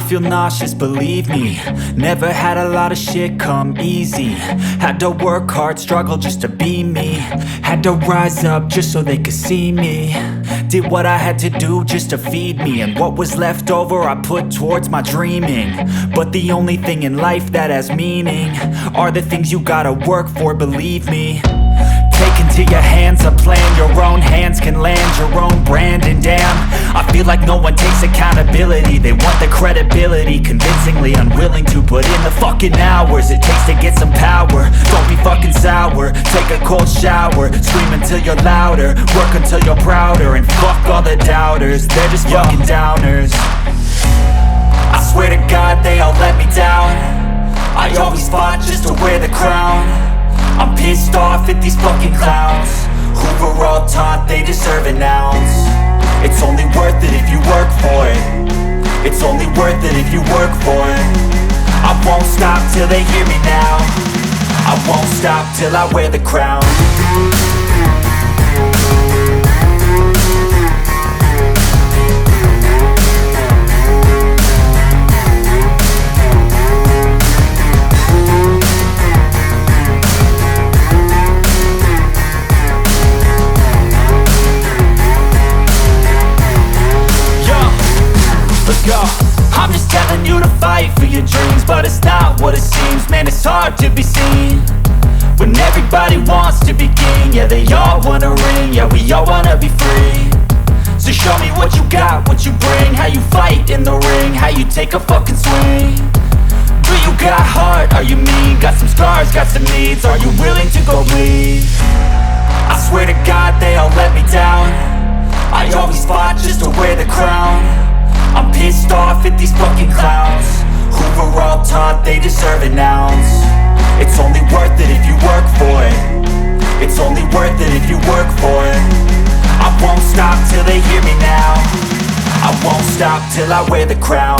feel nauseous, believe me. Never had a lot of shit come easy. Had to work hard, struggle just to be me. Had to rise up just so they could see me. Did what I had to do just to feed me, and what was left over I put towards my dreaming. But the only thing in life that has meaning are the things you gotta work for, believe me. Take into your hands a plan, your own hands can land your own brand. And damn, I feel like no one takes accountability. They want the credibility, convincingly unwilling to put in the fucking hours it takes to get some power. Don't be fucking sour, take a cold shower. Scream until you're louder, work until you're prouder. And fuck all the doubters, they're just fucking downers. I swear to God they all let me down. I always fought just to wear the crown. I'm pissed off at these fucking clowns who were all taught they deserve an ounce. It's only worth it if you work for it. It's only worth it if you work for it. I won't stop till they hear me now. I won't stop till I wear the crown. I'm just telling you to fight for your dreams, but it's not what it seems. Man, it's hard to be seen when everybody wants to be king. Yeah, they all wanna ring, yeah, we all wanna be free. So show me what you got, what you bring, how you fight in the ring, how you take a fucking swing. Do you got heart, are you mean? Got some scars, got some needs, are you willing to go bleed? I swear to God they all let me down. I always fought just to wear the crown. I'm pissed off at these fucking clowns who were all taught they deserve an ounce. It's only worth it if you work for it. It's only worth it if you work for it. I won't stop till they hear me now. I won't stop till I wear the crown.